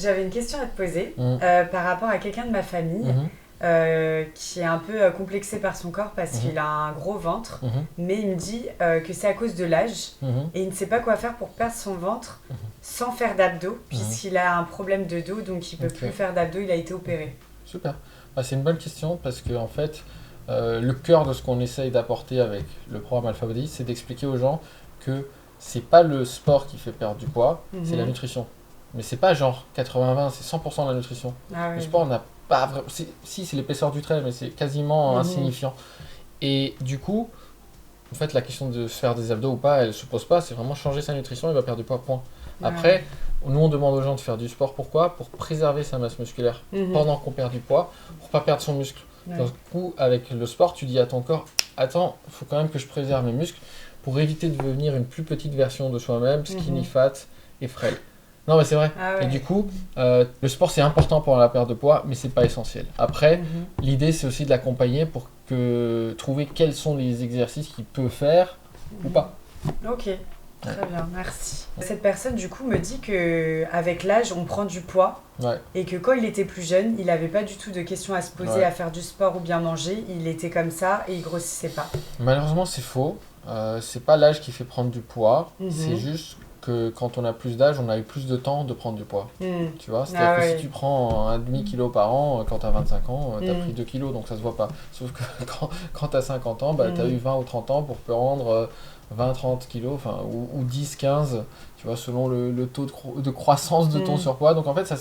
J'avais une question à te poser par rapport à quelqu'un de ma famille qui est un peu complexé par son corps parce qu'il a un gros ventre, mais il me dit que c'est à cause de l'âge et il ne sait pas quoi faire pour perdre son ventre sans faire d'abdos puisqu'il a un problème de dos, donc il ne peut plus faire d'abdos, il a été opéré. Super. C'est une bonne question parce que en fait, le cœur de ce qu'on essaye d'apporter avec le programme Alpha Body, c'est d'expliquer aux gens que c'est pas le sport qui fait perdre du poids, c'est la nutrition. Mais c'est pas genre 80-20, c'est 100% de la nutrition. Le sport n'a pas vraiment... Si, c'est l'épaisseur du trait, mais c'est quasiment insignifiant. Et du coup, en fait, la question de se faire des abdos ou pas, elle se pose pas, c'est vraiment changer sa nutrition, il va perdre du poids, point. Après, nous on demande aux gens de faire du sport, pourquoi ? Pour préserver sa masse musculaire pendant qu'on perd du poids, pour pas perdre son muscle. Du coup, avec le sport, tu dis à ton corps, attends, il faut quand même que je préserve mes muscles pour éviter de devenir une plus petite version de soi-même, skinny, fat et frêle. Non mais c'est vrai. Et du coup, le sport c'est important pour la perte de poids, mais c'est pas essentiel. Après, l'idée c'est aussi de l'accompagner pour trouver quels sont les exercices qu'il peut faire ou pas. Ok, très bien, merci. Cette personne du coup me dit que avec l'âge on prend du poids et que quand il était plus jeune, il n'avait pas du tout de questions à se poser à faire du sport ou bien manger. Il était comme ça et il grossissait pas. Malheureusement c'est faux. C'est pas l'âge qui fait prendre du poids, c'est juste que quand on a plus d'âge, on a eu plus de temps de prendre du poids. Tu vois, c'est-à-dire que si tu prends un demi-kilo par an, quand tu as 25 ans, tu as pris 2 kilos, donc ça se voit pas. Sauf que quand tu as 50 ans, tu as eu 20 ou 30 ans pour prendre 20-30 kilos, ou 10-15, tu vois, selon le taux de croissance de ton surpoids. Donc en fait, ça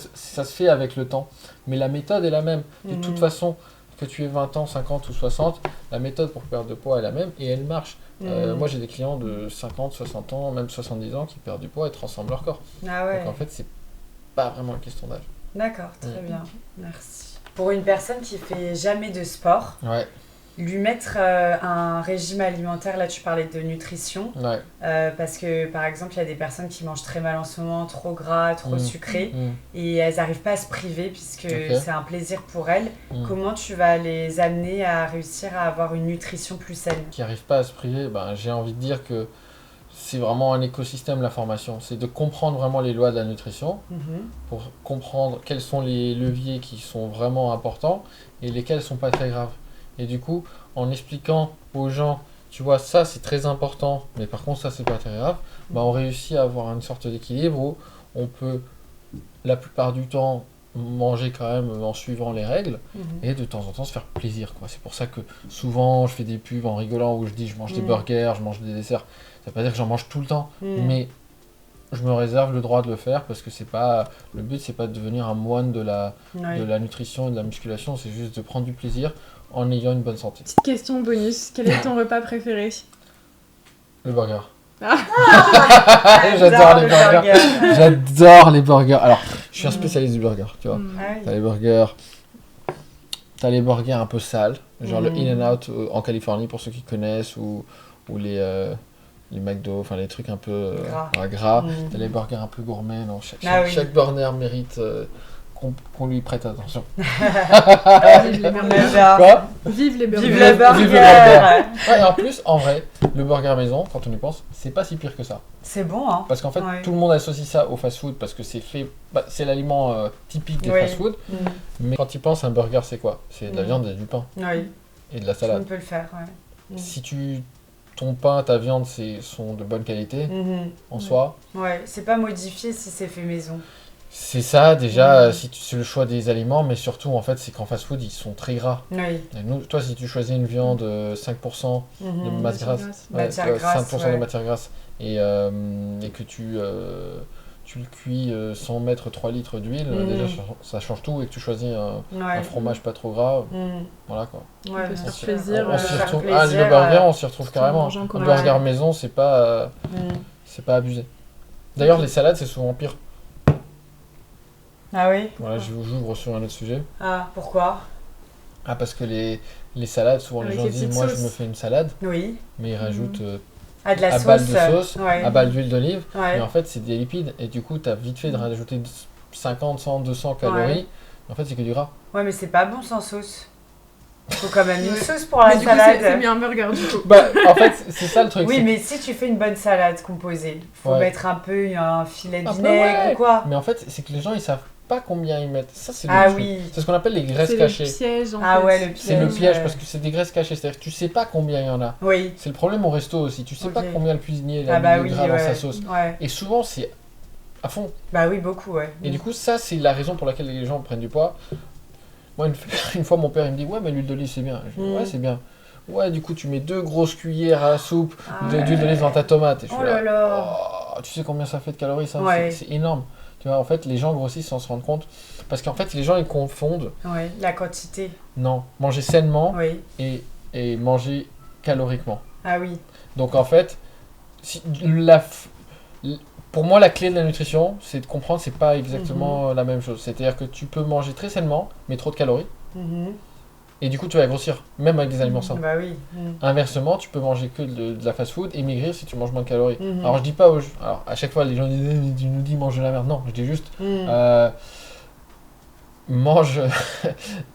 se fait avec le temps. Mais la méthode est la même. De toute façon, que tu aies 20 ans, 50 ou 60, la méthode pour perdre de poids est la même et elle marche. Moi, j'ai des clients de 50, 60 ans, même 70 ans qui perdent du poids et transforment leur corps. Donc en fait, c'est pas vraiment une question d'âge. D'accord, très bien. Merci. Pour une personne qui fait jamais de sport, lui mettre un régime alimentaire, là tu parlais de nutrition, parce que par exemple il y a des personnes qui mangent très mal en ce moment, trop gras, trop sucré, et elles n'arrivent pas à se priver puisque c'est un plaisir pour elles. Comment tu vas les amener à réussir à avoir une nutrition plus saine ? Qui n'arrivent pas à se priver, j'ai envie de dire que c'est vraiment un écosystème la formation, c'est de comprendre vraiment les lois de la nutrition pour comprendre quels sont les leviers qui sont vraiment importants et lesquels sont pas très graves. Et du coup, en expliquant aux gens, tu vois, ça c'est très important, mais par contre ça c'est pas très grave, on réussit à avoir une sorte d'équilibre où on peut, la plupart du temps, manger quand même en suivant les règles et de temps en temps se faire plaisir, quoi. C'est pour ça que souvent je fais des pubs en rigolant où je dis je mange des burgers, je mange des desserts. Ça veut pas dire que j'en mange tout le temps, mais je me réserve le droit de le faire parce que c'est pas le but, c'est pas de devenir un moine de la nutrition et de la musculation, c'est juste de prendre du plaisir en ayant une bonne santé. Petite question bonus, quel est ton repas préféré ? Le burger. J'adore les burgers. J'adore les burgers. Alors, je suis un spécialiste du burger, tu vois. T'as les burgers un peu sales, genre le In-N-Out en Californie pour ceux qui connaissent, ou les McDo, enfin les trucs un peu gras. T'as les burgers un peu gourmets. Non, chaque burger mérite qu'on lui prête attention. Vive les burgers. Quoi ? Vive les burgers. Vive le burger. Et en plus, en vrai, le burger maison, quand on y pense, c'est pas si pire que ça. C'est bon, hein. Parce qu'en fait, tout le monde associe ça au fast-food parce que c'est fait, c'est l'aliment typique des fast-food. Mais quand tu penses, un burger, c'est quoi ? C'est de la viande et du pain. Et de la salade. On peut le faire, Si ton pain, ta viande sont de bonne qualité, en soi. C'est pas modifié si c'est fait maison. C'est ça, déjà, si c'est le choix des aliments, mais surtout, en fait, c'est qu'en fast-food, ils sont très gras. Et nous, toi, si tu choisis une viande 5% de masse grasse, 5% de matière grasse, et que tu le cuis sans mettre 3 litres d'huile, déjà, ça change tout, et que tu choisis un fromage pas trop gras, voilà quoi. On peut se choisir. Le burger, on s'y retrouve carrément. Le burger maison, c'est pas abusé. D'ailleurs, les salades, c'est souvent pire. Ah oui ? Voilà, j'ouvre sur un autre sujet. Ah, pourquoi ? Parce que les salades, souvent les gens disent, moi je me fais une salade, mais ils rajoutent de la à balle de sauce, à balle d'huile d'olive, mais en fait c'est des lipides, et du coup tu as vite fait de rajouter 50, 100, 200 calories, en fait c'est que du gras. Ouais, mais c'est pas bon sans sauce. Faut quand même une sauce pour la salade. C'est mieux un burger du coup. En fait, c'est ça le truc. Oui, mais si tu fais une bonne salade composée, faut mettre un peu un filet de vinaigre ou quoi. Mais en fait, c'est que les gens ils savent pas combien ils mettent. Ça, c'est c'est ce qu'on appelle les graisses cachées. C'est le piège, en fait. Ouais, le piège. C'est le piège parce que c'est des graisses cachées. C'est-à-dire que tu sais pas combien il y en a. Oui. C'est le problème au resto aussi. Tu sais pas combien le cuisinier a mis de gras dans sa sauce. Et souvent, c'est à fond. Bah oui, beaucoup, ouais. Et du coup, ça, c'est la raison pour laquelle les gens prennent du poids. Moi, une fois, mon père, il me dit, ouais, mais l'huile d'olive, c'est bien. Je dis, ouais, c'est bien. Ouais, du coup, tu mets 2 grosses cuillères à soupe d'huile d'olive dans ta tomate. Et je suis tu sais combien ça fait de calories, ça? C'est énorme. Tu vois, en fait, les gens grossissent sans se rendre compte. Parce qu'en fait, les gens, ils confondent. Ouais, la quantité. Non, manger sainement et manger caloriquement. Ah oui. Donc, en fait, pour moi, la clé de la nutrition, c'est de comprendre que c'est pas exactement la même chose. C'est-à-dire que tu peux manger très sainement, mais trop de calories. Et du coup, tu vas grossir, même avec des aliments sains. Bah oui. Inversement, tu peux manger que de la fast-food et maigrir si tu manges moins de calories. Alors, je dis pas alors, à chaque fois, les gens disent tu nous dis mange de la merde. Non, je dis juste mange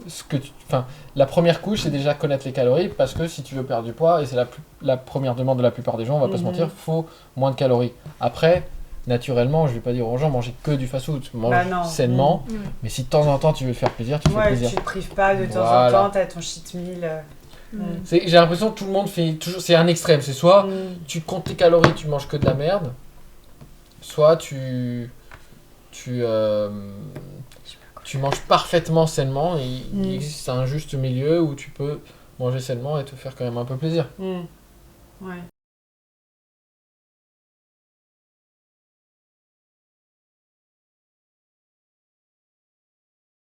ce que tu. Enfin, la première couche, c'est déjà connaître les calories parce que si tu veux perdre du poids, et c'est la première demande de la plupart des gens, on va pas se mentir, faut moins de calories. Après, naturellement, je vais pas dire aux gens manger que du fast-food, mange sainement, mais si de temps en temps tu veux te faire plaisir, tu fais plaisir. Tu te prives pas de temps en temps, t'as ton cheat meal. J'ai l'impression que tout le monde fait toujours, c'est un extrême, c'est soit tu comptes tes calories, tu manges que de la merde, soit tu manges parfaitement sainement et il existe un juste milieu où tu peux manger sainement et te faire quand même un peu plaisir. Ouais.